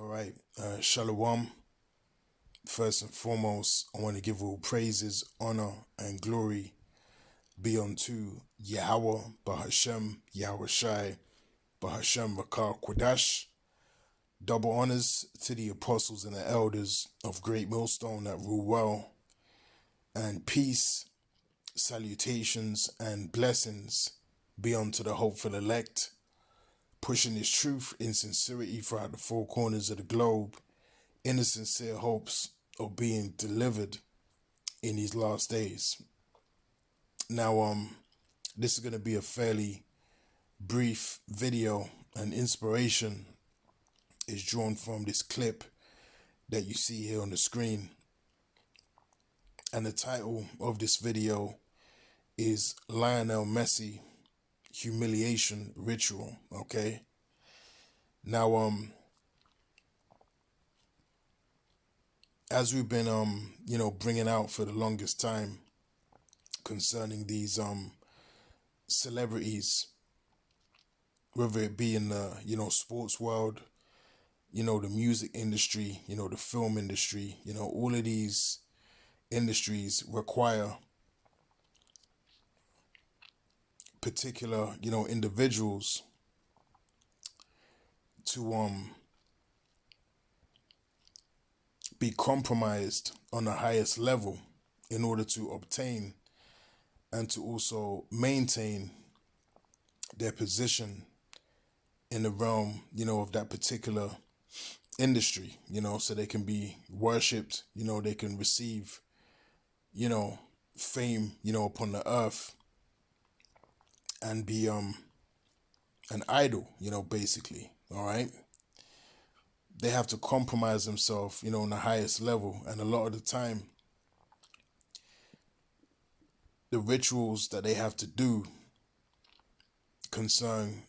All right, Shalom. First and foremost, I want to give all praises, honor, and glory be unto Yahweh, Bahashem, Yahweh Shai, Bahashem, Rakar Kwadash. Double honors to the apostles and the elders of Great Millstone that rule well, and peace, salutations, and blessings be unto the hopeful elect, pushing this truth in sincerity throughout the four corners of the globe, in the sincere hopes of being delivered in these last days. Now, this is going to be a fairly brief video, and inspiration is drawn from this clip that you see here on the screen. And the title of this video is Lionel Messi Humiliation Ritual, okay? Now, as we've been, bringing out for the longest time concerning these, celebrities, whether it be in the, sports world, the music industry, the film industry, all of these industries require particular, individuals to, be compromised on the highest level in order to obtain and to also maintain their position in the realm, of that particular industry, so they can be worshipped, they can receive, fame, upon the earth and be an idol, basically, all right? They have to compromise themselves, on the highest level. And a lot of the time, the rituals that they have to do concern,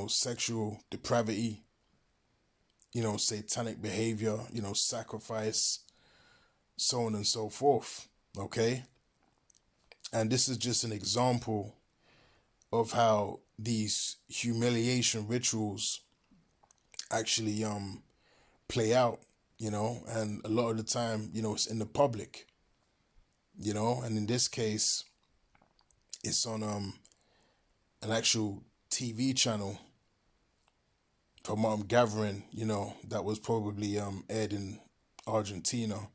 sexual depravity, satanic behavior, sacrifice, so on and so forth, okay? And this is just an example of how these humiliation rituals actually play out, and a lot of the time, it's in the public, and in this case, it's on an actual TV channel, from what I'm gathering, that was probably aired in Argentina.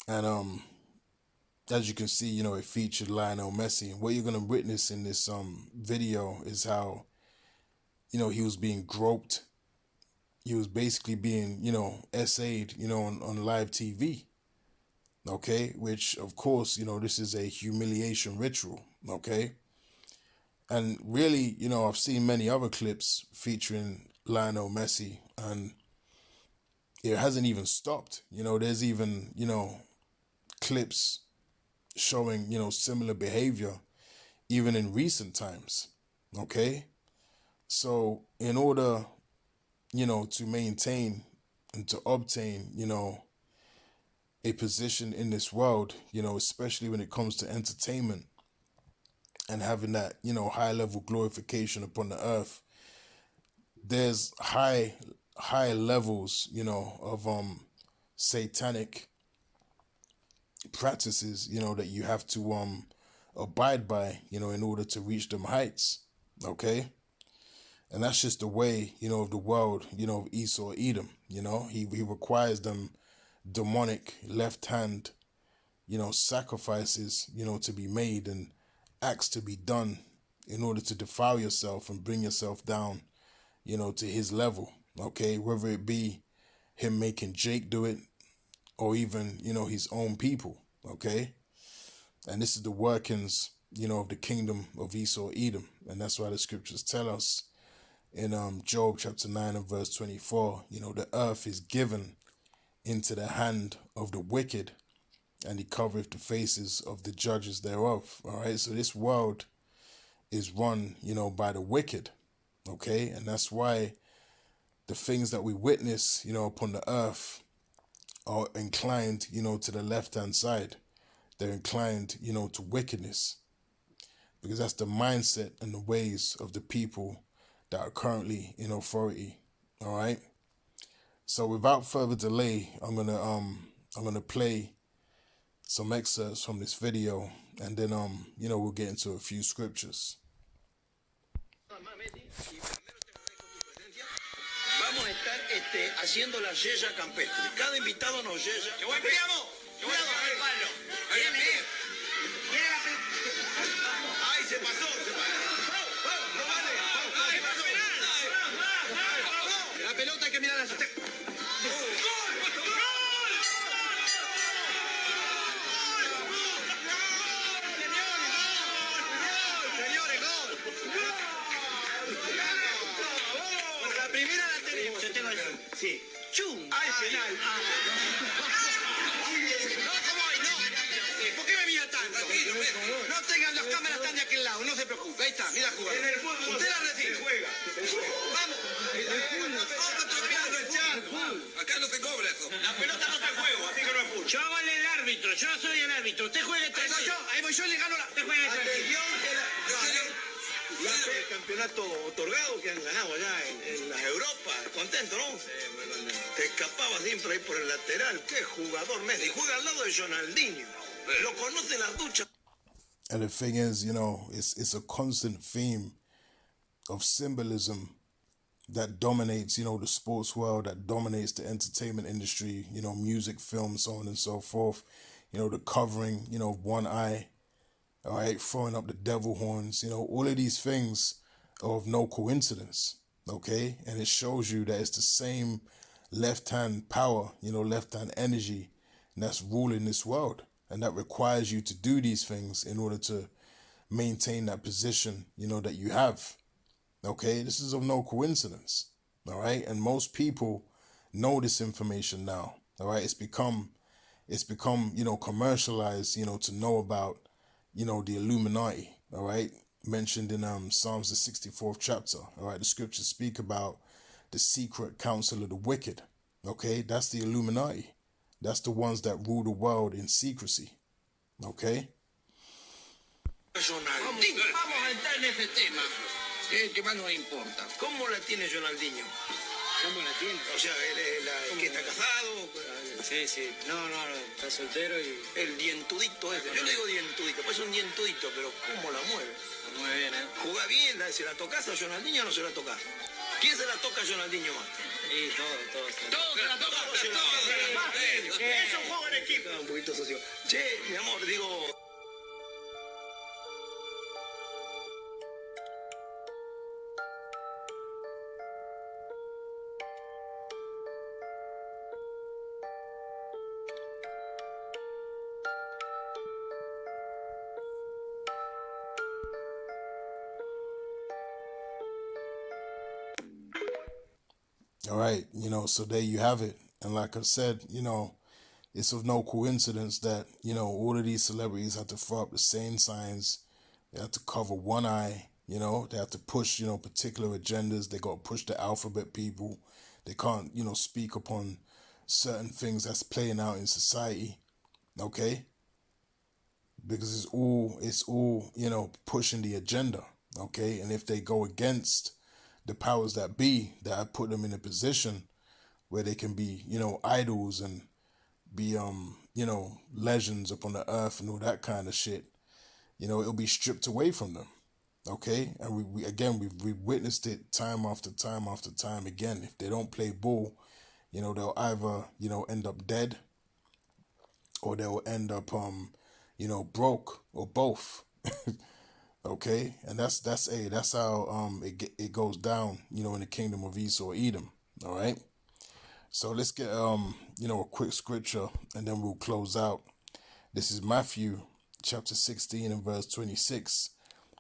And as you can see, it featured Lionel Messi. And what you're gonna witness in this video is how, he was being groped. He was basically being, essayed, on live TV. Okay, which of course, this is a humiliation ritual. Okay. And really, I've seen many other clips featuring Lionel Messi, and it hasn't even stopped. There's even, clips showing, similar behavior even in recent times. Okay. So in order, to maintain and to obtain, a position in this world, especially when it comes to entertainment and having that, high level glorification upon the earth, there's high levels, of satanic practices, that you have to abide by, in order to reach them heights. Okay. And that's just the way, of the world, of Esau Edom. He requires them demonic left hand, sacrifices, to be made and acts to be done in order to defile yourself and bring yourself down, to his level. Okay. Whether it be him making Jake do it or even, his own people. Okay. And this is the workings, of the kingdom of Esau Edom. And that's why the scriptures tell us in Job chapter 9 and verse 24, the earth is given into the hand of the wicked, and he covereth the faces of the judges thereof. All right, so this world is run, by the wicked. Okay, and that's why the things that we witness, upon the earth are inclined, to the left-hand side. They're inclined, to wickedness, because that's the mindset and the ways of the people that are currently in authority. All right. So without further delay, I'm gonna play some excerpts from this video, and then we'll get into a few scriptures. Vamos a estar haciendo la yella campestre. Cada invitado nos yella. ¡Qué buen primo! ¡Cuidado con el palo! ¡Viene, viene! ¡Viene la pelota! ¡Ay, se pasó! ¡Se pasó! ¡No vale! ¡Ay, pasó! La pelota hay que mirar allá. ¡Gol! ¡Señores, gol! La primera la tenemos. Yo tengo el... Sí. ¡Chum! ¡Ay, penal! No, ¿cómo hay? No. ¿Por qué me mira tanto? No tengan las cámaras, están de aquel lado, no se preocupe. Ahí está, mira jugar. En el fútbol. Usted la recibe. Juega. Vamos. Acá no se cobra eso. La pelota no está en juego, así que no es fútbol. Yo hago el árbitro, yo soy el árbitro. Usted juegue tranquilo. Ahí voy yo y le gano la... Usted juegue tranquilo. El campeonato otorgado que han ganado allá en las Europas. Contento, ¿no? Sí, muy contento. Te escapaba siempre ahí por el lateral. Qué jugador Messi. Juega al lado de Ronaldinho. Lo conoce en las duchas. And the thing is, it's a constant theme of symbolism that dominates, the sports world, that dominates the entertainment industry, music, film, so on and so forth. The covering, one eye, all right, throwing up the devil horns, all of these things are of no coincidence, okay? And it shows you that it's the same left-hand power, left-hand energy, and that's ruling this world. And that requires you to do these things in order to maintain that position, that you have. Okay, this is of no coincidence. All right, and most people know this information now. All right, it's become commercialized, to know about, the Illuminati. All right, mentioned in Psalms the 64th chapter. All right, the scriptures speak about the secret counsel of the wicked. Okay, that's the Illuminati. That's the ones that rule the world in secrecy. Okay? Vamos a entrar en ese tema, que más nos importa. ¿Cómo la tiene Ronaldinho? ¿Cómo la tiene? O sea, que está casado. Sí. No, está soltero y... El dientudito ese. Yo le digo dientudito, pues es un dientudito, pero ¿cómo la mueve? La mueve bien, ¿eh? Juega bien, ¿se la tocas a Ronaldinho o no se la tocas? ¿Quién se la toca a Ronaldinho más? Sí, todos. Todos se la tocan. Es un juego en equipo. Un poquito socio. Che, mi amor, digo... All right, so there you have it. And like I said, it's of no coincidence that, all of these celebrities have to throw up the same signs. They have to cover one eye, they have to push, particular agendas. They got to push the alphabet people. They can't, speak upon certain things that's playing out in society, okay? Because it's all, pushing the agenda, okay? And if they go against the powers that be, that have put them in a position where they can be, idols and be, legends upon the earth and all that kind of shit, it'll be stripped away from them. Okay. And we witnessed it time after time after time again. If they don't play ball, they'll either, end up dead or they'll end up, broke or both. Okay, and that's how it goes down, in the kingdom of Esau, Edom. All right, so let's get a quick scripture and then we'll close out. This is Matthew chapter 16 and verse 26,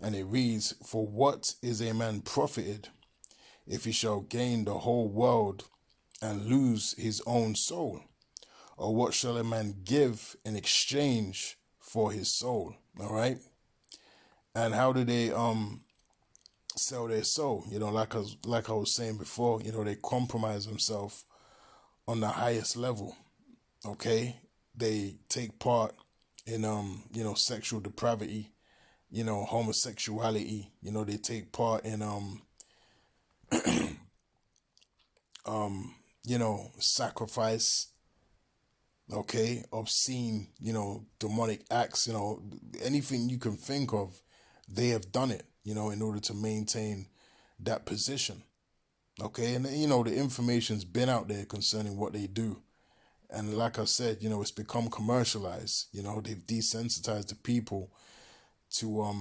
and it reads, "For what is a man profited if he shall gain the whole world and lose his own soul? Or what shall a man give in exchange for his soul?" All right. And how do they sell their soul? Like I was saying before, they compromise themselves on the highest level. Okay, they take part in sexual depravity, homosexuality. They take part in sacrifice, okay, obscene, demonic acts, anything you can think of, they have done it, in order to maintain that position. Okay, and the information's been out there concerning what they do. And like I said, it's become commercialized. They've desensitized the people to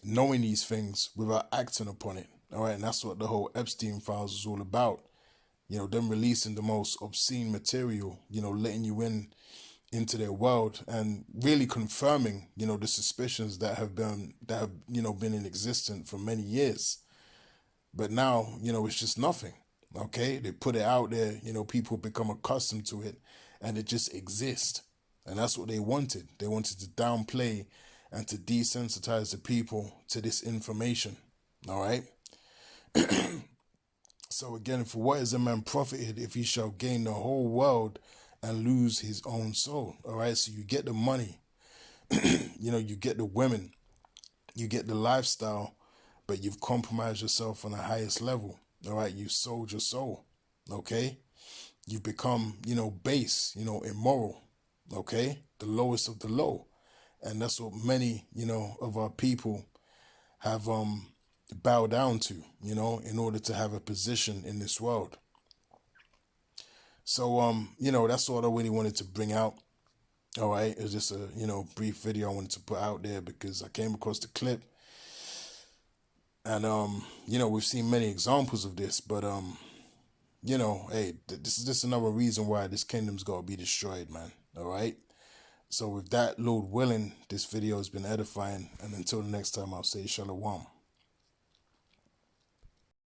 knowing these things without acting upon it. All right, and that's what the whole Epstein files is all about. Them releasing the most obscene material, letting you into their world and really confirming, the suspicions that have been in existence for many years. But now, it's just nothing. Okay, they put it out there, people become accustomed to it, and it just exists. And that's what they wanted. They wanted to downplay and to desensitize the people to this information. All right. So again, for what is a man profited if he shall gain the whole world and lose his own soul? All right. So you get the money, you get the women, you get the lifestyle, but you've compromised yourself on the highest level. All right. You sold your soul. Okay. You become, base, immoral. Okay. The lowest of the low. And that's what many, of our people have bow down to, in order to have a position in this world. So, that's all I really wanted to bring out. All right. It was just a, brief video I wanted to put out there because I came across the clip. And, we've seen many examples of this, but, hey, this is just another reason why this kingdom's got to be destroyed, man. All right. So with that, Lord willing, this video has been edifying. And until the next time, I'll say shalom.